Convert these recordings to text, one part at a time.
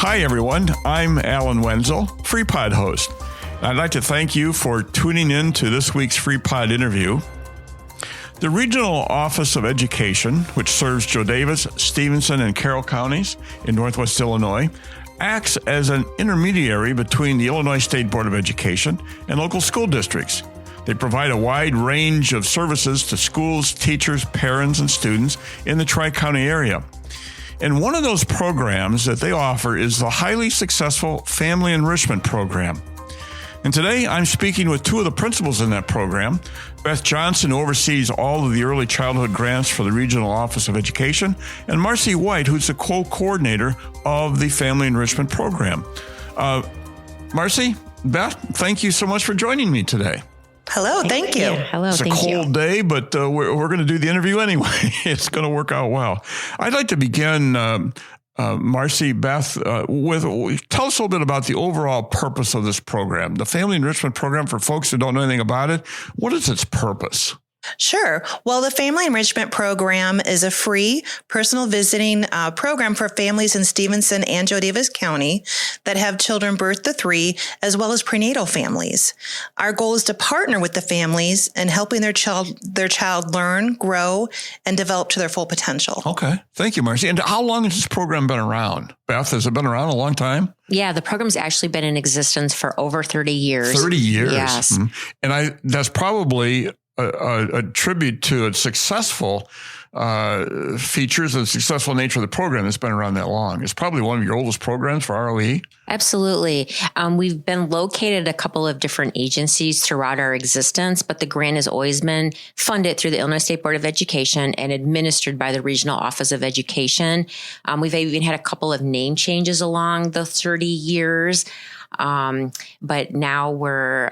Hi, everyone. I'm Alan Wenzel, Freepod host. I'd like to thank you for tuning in to this week's Freepod interview. The Regional Office of Education, which serves Joe Daviess, Stephenson, and Carroll counties in Northwest Illinois, acts as an intermediary between the Illinois State Board of Education and local school districts. They provide a wide range of services to schools, teachers, parents, and students in the Tri-County area. And one of those programs that they offer is the highly successful Family Enrichment program. And today I'm speaking with two of the principals in that program, Beth Johnson, who oversees all of the early childhood grants for the Regional Office of Education, and Marci White, who's the co-coordinator of the Family Enrichment program. Marci, Beth, thank you so much for joining me today. Hello, thank you. Hello, it's a cold day, but we're going to do the interview anyway. It's going to work out well. I'd like to begin, Marci, Beth, tell us a little bit about the overall purpose of this program, the Family Enrichment Program. For folks who don't know anything about it, what is its purpose? Sure. Well, the Family Enrichment Program is a free personal visiting program for families in Stephenson and Joe Daviess County that have children birth to 3, as well as prenatal families. Our goal is to partner with the families in helping their child learn, grow, and develop to their full potential. Okay. Thank you, Marci. And how long has this program been around? Beth, has it been around a long time? Yeah, the program's actually been in existence for over 30 years. 30 years? Yes. Mm-hmm. And that's probably a tribute to its successful features and successful nature of the program that's been around that long. It's probably one of your oldest programs for ROE. Absolutely. We've been located at a couple of different agencies throughout our existence, but the grant has always been funded through the Illinois State Board of Education and administered by the Regional Office of Education. We've even had a couple of name changes along the 30 years. But now we're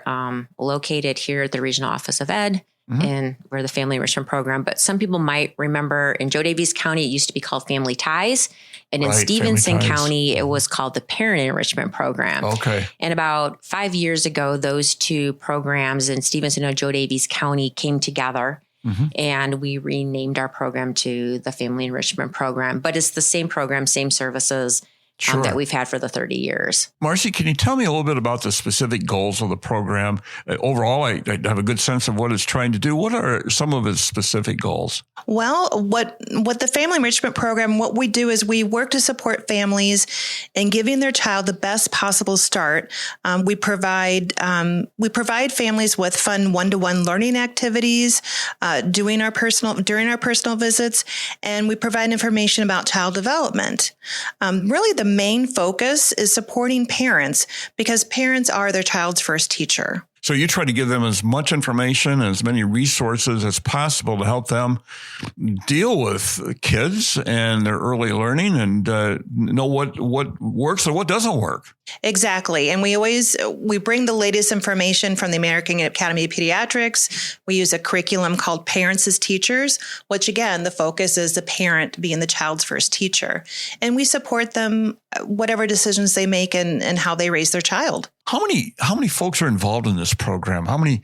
located here at the Regional Office of Ed. Mm-hmm. And we're the Family Enrichment Program. But some people might remember in Joe Daviess County, it used to be called Family Ties. And in Stephenson County, it was called the Parent Enrichment Program. Okay. And about 5 years ago, those two programs in Stephenson and Joe Daviess County came together. Mm-hmm. And we renamed our program to the Family Enrichment Program. But it's the same program, same services. Sure. That we've had for the 30 years. Marci, can you tell me a little bit about the specific goals of the program? Overall, I have a good sense of what it's trying to do. What are some of its specific goals? Well, what the Family Enrichment Program, what we do is we work to support families in giving their child the best possible start. We provide families with fun one-to-one learning activities during our personal visits, and we provide information about child development. Really, the main focus is supporting parents because parents are their child's first teacher. So you try to give them as much information and as many resources as possible to help them deal with kids and their early learning and know what works and what doesn't work. Exactly. And we bring the latest information from the American Academy of Pediatrics. We use a curriculum called Parents as Teachers, which again, the focus is the parent being the child's first teacher. And we support them, whatever decisions they make and how they raise their child. How many folks are involved in this program? How many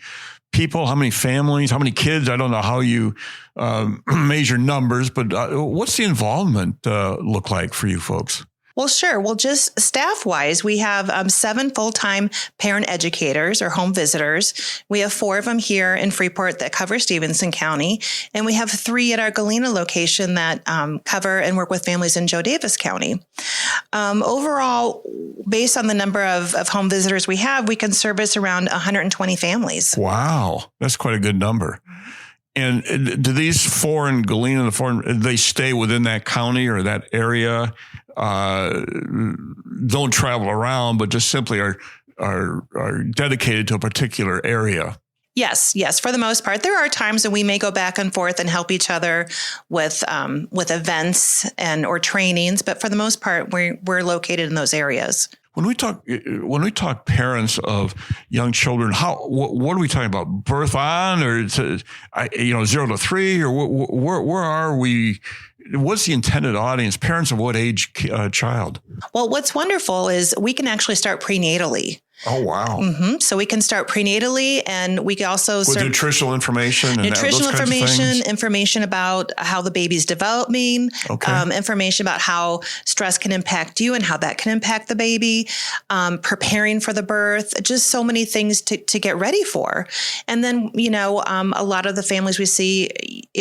people, how many families, how many kids? I don't know how you measure numbers, but what's the involvement look like for you folks? Well, sure. Well, just staff-wise, we have 7 full-time parent educators or home visitors. We have 4 of them here in Freeport that cover Stephenson County, and we have 3 at our Galena location that cover and work with families in Joe Daviess County. Overall, based on the number of home visitors we have, we can service around 120 families. Wow, that's quite a good number. And do these 4 in Galena, they stay within that county or that area? Don't travel around, but just simply are dedicated to a particular area. Yes. For the most part, there are times when we may go back and forth and help each other with events or trainings, but for the most part, we're located in those areas. When we talk parents of young children, what are we talking about? Birth on, or 0 to 3, or where are we? What's the intended audience? Parents of what age child? Well, what's wonderful is we can actually start prenatally. Oh, wow. So we can start prenatally, and we can also with nutritional information, and nutritional those kinds of things? information about how the baby's developing, information about how stress can impact you and how that can impact the baby, preparing for the birth, just so many things to get ready for. And then, a lot of the families we see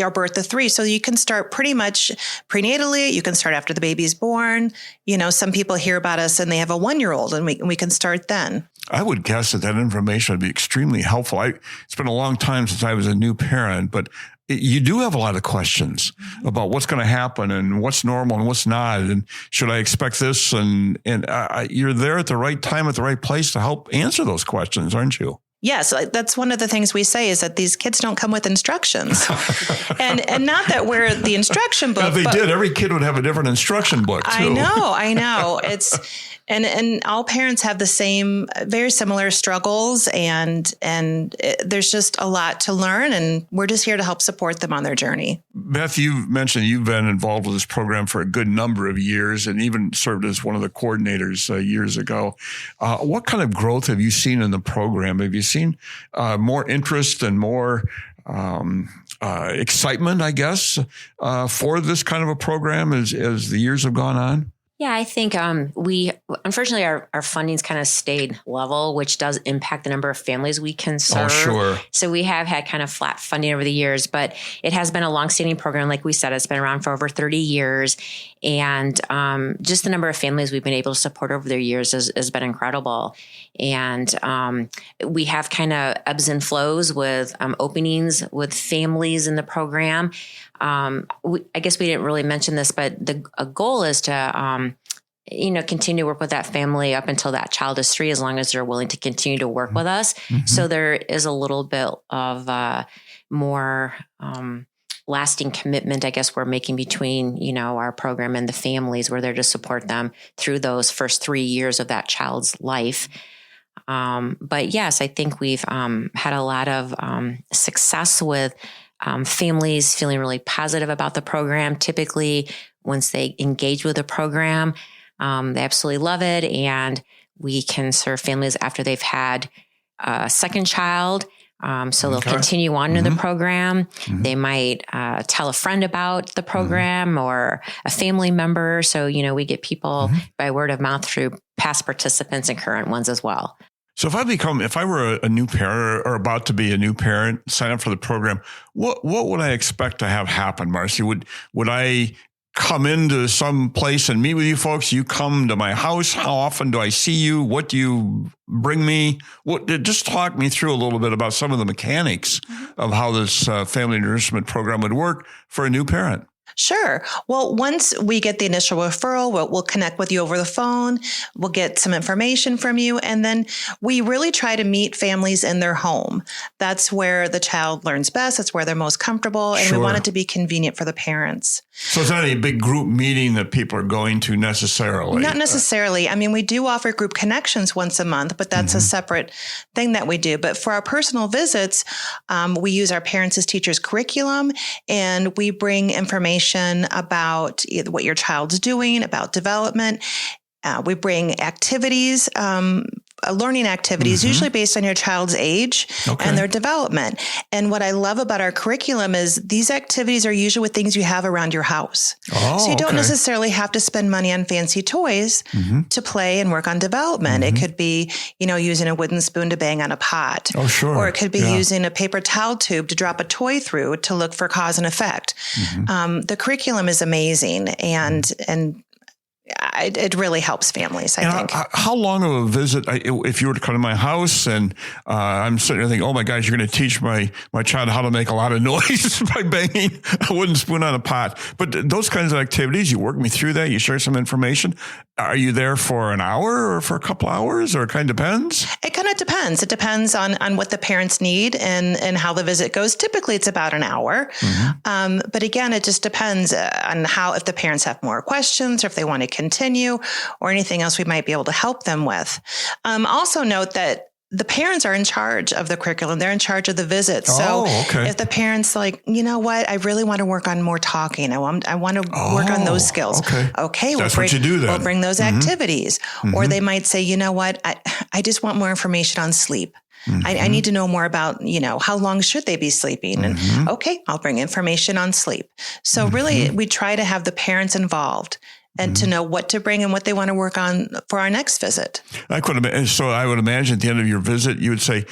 are birth to 3. So you can start pretty much prenatally. You can start after the baby's born. Some people hear about us and they have a 1-year-old, and we can start then. I would guess that information would be extremely helpful. It's been a long time since I was a new parent, but you do have a lot of questions about what's going to happen and what's normal and what's not. And should I expect this? And you're there at the right time, at the right place to help answer those questions, aren't you? Yes, that's one of the things we say is that these kids don't come with instructions. and not that we're the instruction book. If they did, every kid would have a different instruction book, too. I know. It's and all parents have the same, very similar struggles, and there's just a lot to learn, and we're just here to help support them on their journey. Beth, you've mentioned you've been involved with this program for a good number of years and even served as one of the coordinators years ago. What kind of growth have you seen in the program? Have you seen more interest and more excitement, I guess, for this kind of a program as the years have gone on? Yeah, I think unfortunately, our funding's kind of stayed level, which does impact the number of families we can serve. Oh, sure. So we have had kind of flat funding over the years, but it has been a longstanding program. Like we said, it's been around for over 30 years. And just the number of families we've been able to support over the years has been incredible. And we have kind of ebbs and flows with openings with families in the program. I guess we didn't really mention this, but a goal is to, continue to work with that family up until that child is 3, as long as they're willing to continue to work with us. Mm-hmm. So there is a little bit of more lasting commitment, I guess, we're making between, our program and the families. We're there to support them through those first 3 years of that child's life. But yes, I think we've had a lot of success with families feeling really positive about the program. Typically, once they engage with the program, they absolutely love it. And we can serve families after they've had a second child. So they'll continue on in the program. Mm-hmm. They might tell a friend about the program or a family member. So, we get people by word of mouth through past participants and current ones as well. So if I were a new parent or about to be a new parent, sign up for the program, what would I expect to have happen, Marci? Would I come into some place and meet with you folks? You come to my house? How often do I see you? What do you bring me? Just talk me through a little bit about some of the mechanics of how this family enrichment program would work for a new parent. Sure. Well, once we get the initial referral, we'll connect with you over the phone. We'll get some information from you. And then we really try to meet families in their home. That's where the child learns best. That's where they're most comfortable. And we want it to be convenient for the parents. So it's not a big group meeting that people are going to necessarily. Not necessarily. I mean, we do offer group connections once a month, but that's a separate thing that we do. But for our personal visits, we use our Parents as Teachers curriculum, and we bring information about what your child's doing, about development. We bring activities, learning activities, usually based on your child's age and their development. And what I love about our curriculum is these activities are usually with things you have around your house. So you don't necessarily have to spend money on fancy toys to play and work on development. It could be, using a wooden spoon to bang on a pot. Or it could be using a paper towel tube to drop a toy through to look for cause and effect. The curriculum is amazing, and it really helps families, I think. How long of a visit, if you were to come to my house and I'm sitting there thinking, oh my gosh, you're going to teach my child how to make a lot of noise by banging a wooden spoon on a pot. But those kinds of activities, you work me through that, you share some information. Are you there for an hour or for a couple hours, or it kind of depends? It kind of depends. It depends on what the parents need and how the visit goes. Typically, it's about an hour. But again, it just depends on if the parents have more questions or if they want to continue or anything else we might be able to help them with. Also note that the parents are in charge of the curriculum. They're in charge of the visits. Oh, so okay. if the parents like, you know what, I really want to work on more talking. I want to work on those skills. Okay. That's what you do then. We'll bring those activities. Or they might say, you know what, I just want more information on sleep. I need to know more about, how long should they be sleeping? And okay, I'll bring information on sleep. So really, we try to have the parents involved and to know what to bring and what they want to work on for our next visit. So I would imagine at the end of your visit, you would say,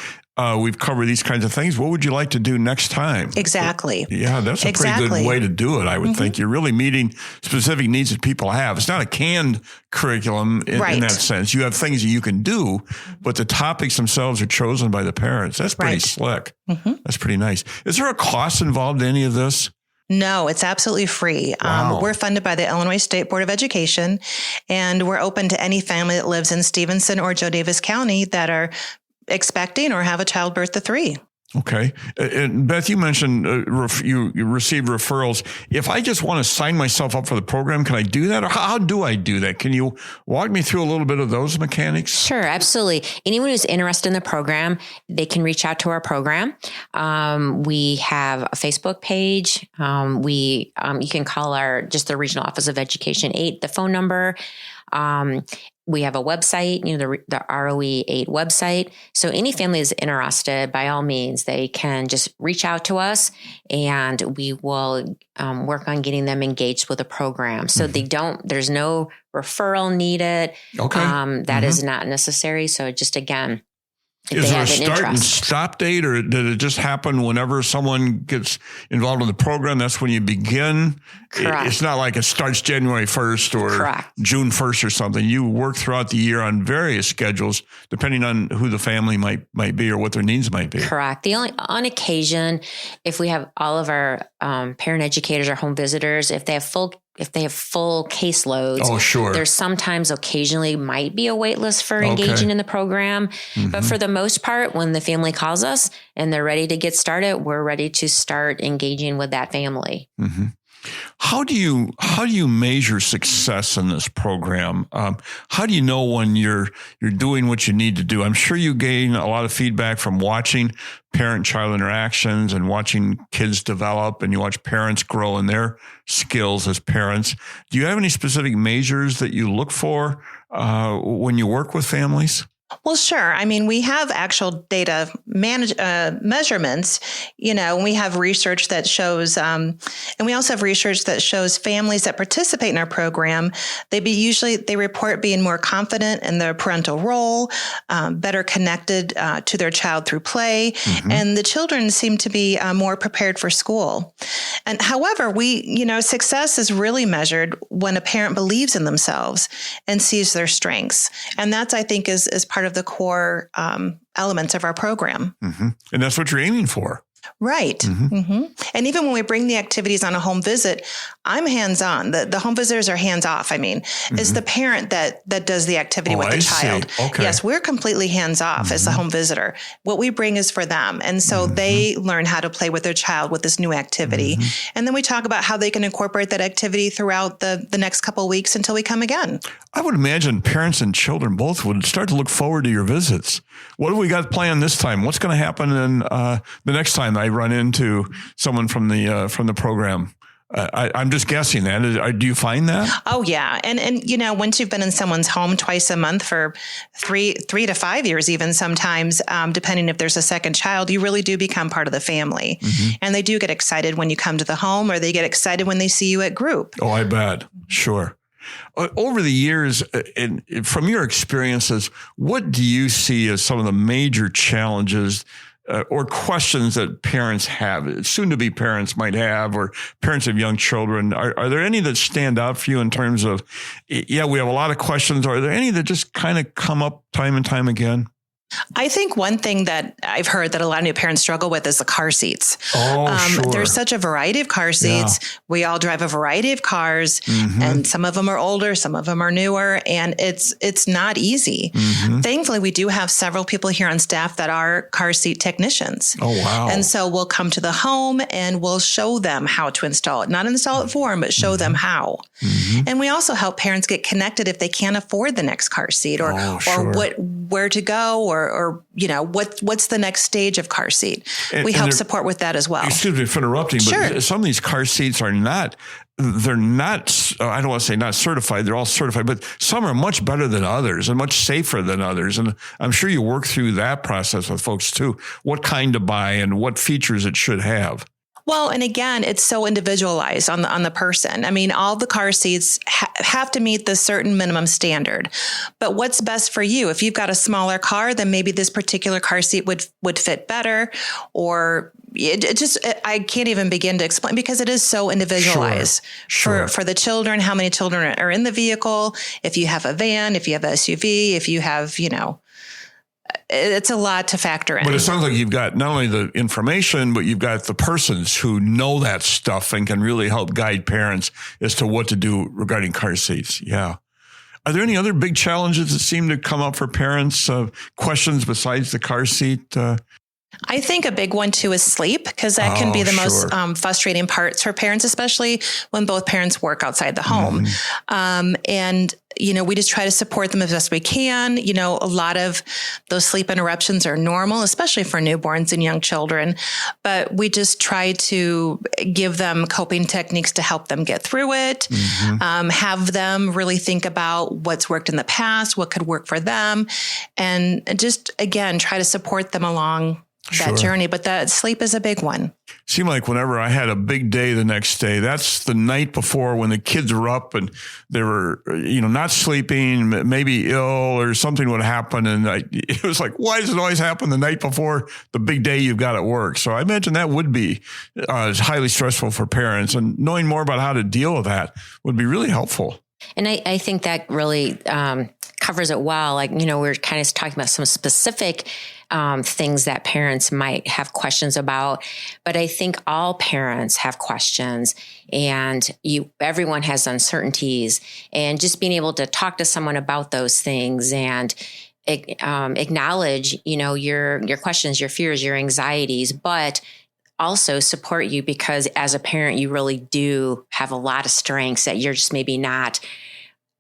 we've covered these kinds of things. What would you like to do next time? Exactly. Yeah, that's a pretty good way to do it, I would think. You're really meeting specific needs that people have. It's not a canned curriculum in that sense. You have things that you can do, but the topics themselves are chosen by the parents. That's pretty slick. That's pretty nice. Is there a cost involved in any of this? No, it's absolutely free. Wow. We're funded by the Illinois State Board of Education, and we're open to any family that lives in Stephenson or Daviess County that are expecting or have a child birth to 3. Okay. And Beth, you mentioned you received referrals. If I just want to sign myself up for the program, can I do that? Or how do I do that? Can you walk me through a little bit of those mechanics? Sure, absolutely. Anyone who's interested in the program, they can reach out to our program. We have a Facebook page. You can call the Regional Office of Education 8, the phone number. We have a website, the ROE 8 website. So any family is interested, by all means, they can just reach out to us and we will work on getting them engaged with the program. So there's no referral needed. Okay. That is not necessary. So just again, is there a start and stop date, or did it just happen whenever someone gets involved in the program? That's when you begin? Correct. It's not like it starts January 1st or June 1st or something. You work throughout the year on various schedules, depending on who the family might be or what their needs might be. Correct. On occasion, if we have all of our parent educators or home visitors, if they have full caseloads, there's sometimes occasionally might be a wait list for engaging in the program. But for the most part, when the family calls us and they're ready to get started, we're ready to start engaging with that family. How do you measure success in this program? How do you know when you're doing what you need to do? I'm sure you gain a lot of feedback from watching parent-child interactions and watching kids develop, and you watch parents grow in their skills as parents. Do you have any specific measures that you look for when you work with families? Well, sure. I mean, we have actual data measurements, and we have research that shows, and we also have research that shows families that participate in our program, they report being more confident in their parental role, better connected to their child through play, and the children seem to be more prepared for school. And however, success is really measured when a parent believes in themselves and sees their strengths. And that's, I think, is part of the core elements of our program. And that's what you're aiming for. Right. And even when we bring the activities on a home visit, I'm hands-on. The home visitors are hands-off. I mean, it's the parent that does the activity with the child. Okay. Yes, we're completely hands-off as the home visitor. What we bring is for them. And so they learn how to play with their child with this new activity. And then we talk about how they can incorporate that activity throughout the next couple of weeks until we come again. I would imagine parents and children both would start to look forward to your visits. What have we got planned this time? What's going to happen in the next time I run into someone from the program? I'm just guessing that. Do you find that? Oh, yeah. And once you've been in someone's home twice a month for three to 5 years, even sometimes, depending if there's a second child, you really do become part of the family. And they do get excited when you come to the home, or they get excited when they see you at group. Oh, I bet. Sure. Over the years, and from your experiences, what do you see as some of the major challenges or questions that parents have, soon-to-be parents might have, or parents of young children? Are there any that stand out for you in terms of, we have a lot of questions. Are there any that just kind of come up time and time again? I think one thing that I've heard that a lot of new parents struggle with is the car seats. Sure. There's such a variety of car seats. Yeah. We all drive a variety of cars, and some of them are older, some of them are newer, and it's not easy. Thankfully, we do have several people here on staff that are car seat technicians. Oh, wow. And so we'll come to the home and we'll show them how to install it. Not install it for them, but show them how. And we also help parents get connected if they can't afford the next car seat or where to go or what's the next stage of car seat. We help support with that as well. Excuse me for interrupting, but some of these car seats are not, they're not, I don't want to say not certified, they're all certified, but some are much better than others and much safer than others. And I'm sure you work through that process with folks too, what kind to buy and what features it should have. Well, and again, it's so individualized on the person. I mean, all the car seats have to meet this certain minimum standard. But what's best for you? If you've got a smaller car, then maybe this particular car seat would fit better. Or I can't even begin to explain because it is so individualized for the children. How many children are in the vehicle? If you have a van, if you have an SUV, if you have, it's a lot to factor in. But it sounds like you've got not only the information, but you've got the persons who know that stuff and can really help guide parents as to what to do regarding car seats. Yeah. Are there any other big challenges that seem to come up for parents? Questions besides the car seat? I think a big one too is sleep, because that can be the most frustrating parts for parents, especially when both parents work outside the home. And we just try to support them as best we can. A lot of those sleep interruptions are normal, especially for newborns and young children. But we just try to give them coping techniques to help them get through it, have them really think about what's worked in the past, what could work for them, and just, again, try to support them along that journey. But that sleep is a big one. Seemed like whenever I had a big day the next day, that's the night before when the kids were up and they were, not sleeping, maybe ill or something would happen. And it was like, why does it always happen the night before the big day you've got at work? So I imagine that would be highly stressful for parents, and knowing more about how to deal with that would be really helpful. And I think that really covers it well. Like, we're kind of talking about some specific things that parents might have questions about, but I think all parents have questions, and everyone has uncertainties, and just being able to talk to someone about those things and acknowledge, your questions, your fears, your anxieties, but also support you, because as a parent, you really do have a lot of strengths that you're just maybe not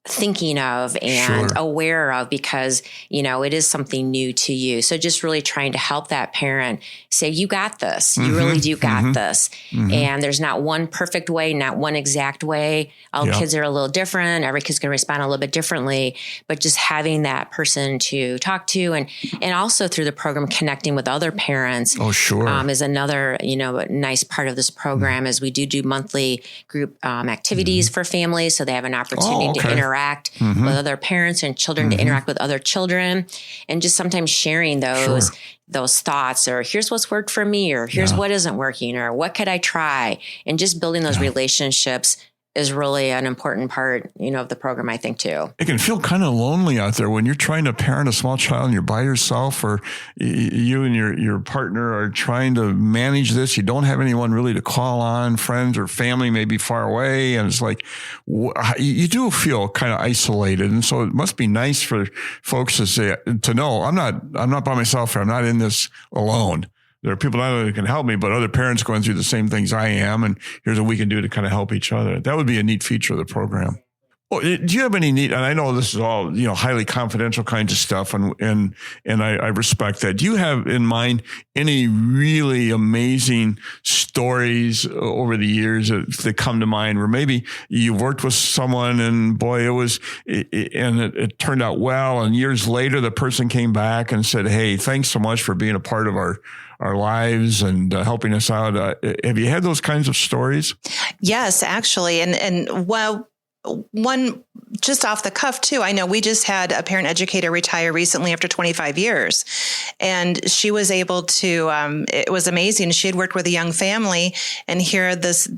thinking of and aware of, because, it is something new to you. So just really trying to help that parent say, you got this, you really do got this. And there's not one perfect way, not one exact way. All kids are a little different. Every kid's going to respond a little bit differently, but just having that person to talk to, and also through the program, connecting with other parents is another, nice part of this program. Is we do monthly group activities for families. So they have an opportunity to interact with other parents, and children to interact with other children, and just sometimes sharing those thoughts, or here's what's worked for me, or here's what isn't working, or what could I try? And just building those relationships is really an important part, of the program, I think, too. It can feel kind of lonely out there when you're trying to parent a small child and you're by yourself, or you and your partner are trying to manage this. You don't have anyone really to call on. Friends or family may be far away. And it's like, you do feel kind of isolated. And so it must be nice for folks to know I'm not by myself here. I'm not in this alone. There are people not only who can help me, but other parents going through the same things I am. And here's what we can do to kind of help each other. That would be a neat feature of the program. Well, do you have any and I know this is all, highly confidential kinds of stuff, and I respect that. Do you have in mind any really amazing stories over the years that come to mind, where maybe you worked with someone and boy, it turned out well, and years later the person came back and said, hey, thanks so much for being a part of our lives and helping us out. Have you had those kinds of stories? Yes, actually. And one just off the cuff too. I know we just had a parent educator retire recently after 25 years, and she was able to, it was amazing. She had worked with a young family, and here this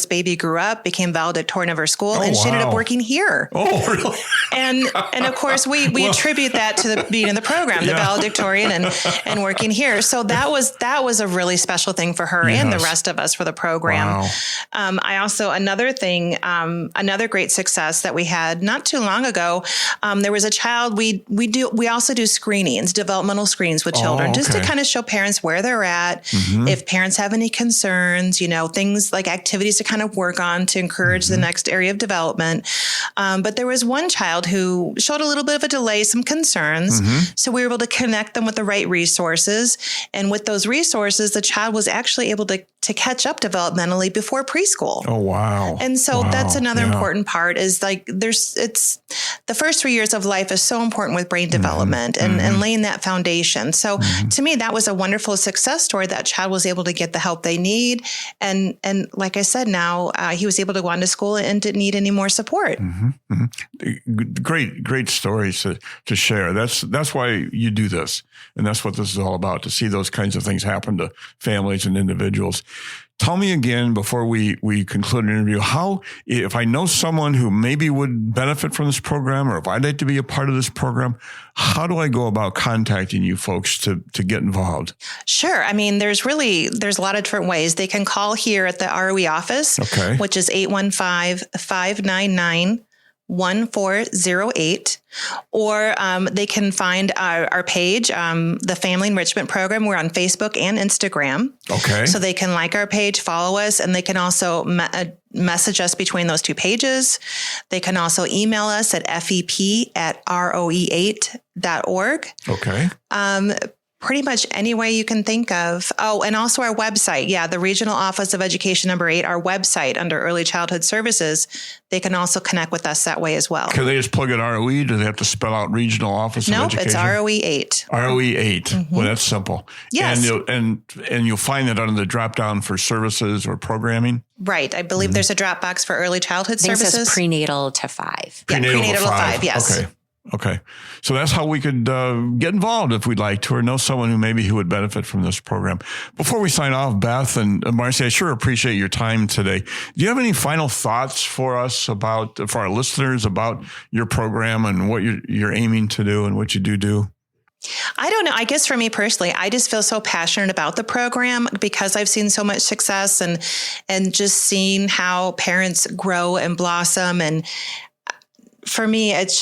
baby grew up, became valedictorian of her school, and she ended up working here. Oh, really? And of course we attribute that to being in the program, the valedictorian and working here. So that was a really special thing for her and the rest of us for the program. Wow. I also, another another great success that we had not too long ago. There was a child. We also do screenings, developmental screenings with children, just to kind of show parents where they're at. Mm-hmm. If parents have any concerns, things like activities to kind of work on to encourage the next area of development. But there was one child who showed a little bit of a delay, some concerns. Mm-hmm. So we were able to connect them with the right resources. And with those resources, the child was actually able to catch up developmentally before preschool. Oh, wow. And so that's another important part is it's the first 3 years of life is so important with brain development and laying that foundation. So to me, that was a wonderful success story. That child was able to get the help they need. And like I said, now he was able to go on to school and didn't need any more support. Mm-hmm. Mm-hmm. Great stories to share. That's why you do this. And that's what this is all about, to see those kinds of things happen to families and individuals. Tell me again, before we conclude an interview, if I know someone who maybe would benefit from this program, or if I'd like to be a part of this program, how do I go about contacting you folks to get involved? Sure. I mean, there's a lot of different ways. They can call here at the ROE office, which is 815-599-1408, or they can find our page, the Family Enrichment Program. We're on Facebook and Instagram. Okay. So they can like our page, follow us, and they can also message us between those two pages. They can also email us at fep@roe8.org. Okay. Pretty much any way you can think of. Oh, and also our website. Yeah, the Regional Office of Education number 8, our website under Early Childhood Services. They can also connect with us that way as well. Can they just plug in ROE? Do they have to spell out Regional Office of Education? Nope, it's ROE8. ROE8. Mm-hmm. Well, that's simple. Yes. And you'll find that under the drop down for services or programming. Right. I believe there's a drop box for early childhood services. It says prenatal to 5. Prenatal to 5, yes. Okay. So that's how we could get involved if we'd like to, or know someone who would benefit from this program. Before we sign off, Beth and Marci, I sure appreciate your time today. Do you have any final thoughts for us for our listeners about your program and what you're aiming to do and what you do? I don't know. I guess for me personally, I just feel so passionate about the program because I've seen so much success and just seeing how parents grow and blossom. And for me, it's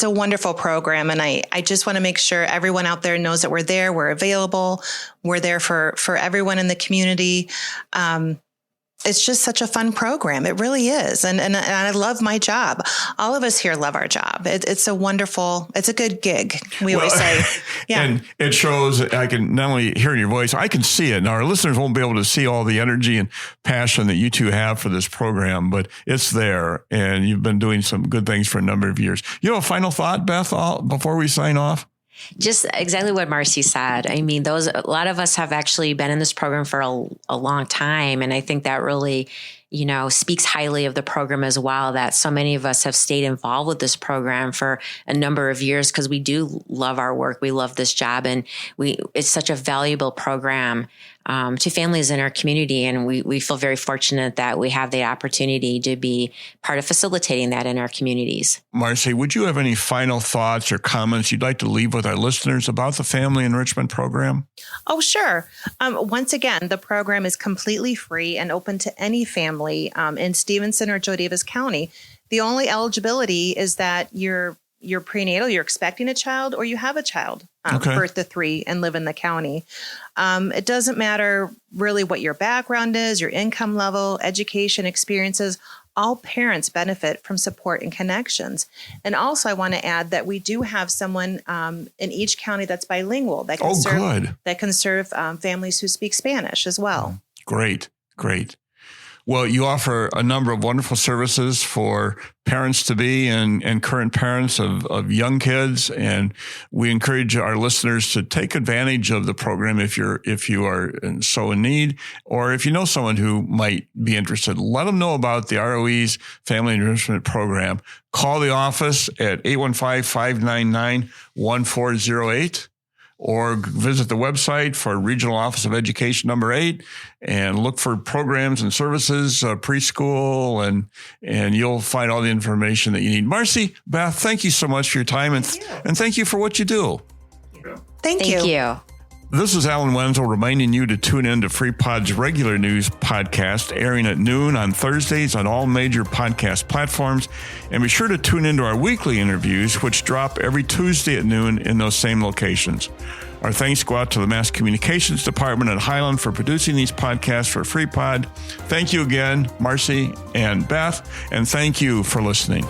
a wonderful program. And I just want to make sure everyone out there knows that we're there, we're available, we're there for everyone in the community. It's just such a fun program. It really is. And I love my job. All of us here love our job. It's a good gig. We always say. Yeah. And it shows, I can not only hear in your voice, I can see it. Now our listeners won't be able to see all the energy and passion that you two have for this program, but it's there. And you've been doing some good things for a number of years. You have a final thought, Beth, before we sign off? Just exactly what Marci said. I mean, a lot of us have actually been in this program for a long time. And I think that really, speaks highly of the program as well, that so many of us have stayed involved with this program for a number of years because we do love our work. We love this job, and it's such a valuable program to families in our community. And we feel very fortunate that we have the opportunity to be part of facilitating that in our communities. Marci, would you have any final thoughts or comments you'd like to leave with our listeners about the Family Enrichment Program? Oh, sure. Once again, the program is completely free and open to any family in Stephenson or Daviess County. The only eligibility is that you're prenatal, you're expecting a child, or you have a child, birth to 3 and live in the county. It doesn't matter really what your background is, your income level, education, experiences. All parents benefit from support and connections. And also I want to add that we do have someone in each county that's bilingual that can serve families who speak Spanish as well. Great. Well, you offer a number of wonderful services for parents-to-be and current parents of young kids, and we encourage our listeners to take advantage of the program if you are so in need, or if you know someone who might be interested. Let them know about the ROE's Family Enrichment Program. Call the office at 815-599-1408. Or visit the website for Regional Office of Education number 8 and look for programs and services, preschool, and you'll find all the information that you need. Marci, Beth, thank you so much for your time and thank you for what you do. Thank you. This is Alan Wenzel reminding you to tune in to Freepod's regular news podcast, airing at noon on Thursdays on all major podcast platforms. And be sure to tune into our weekly interviews, which drop every Tuesday at noon in those same locations. Our thanks go out to the Mass Communications Department at Highland for producing these podcasts for Freepod. Thank you again, Marci and Beth, and thank you for listening.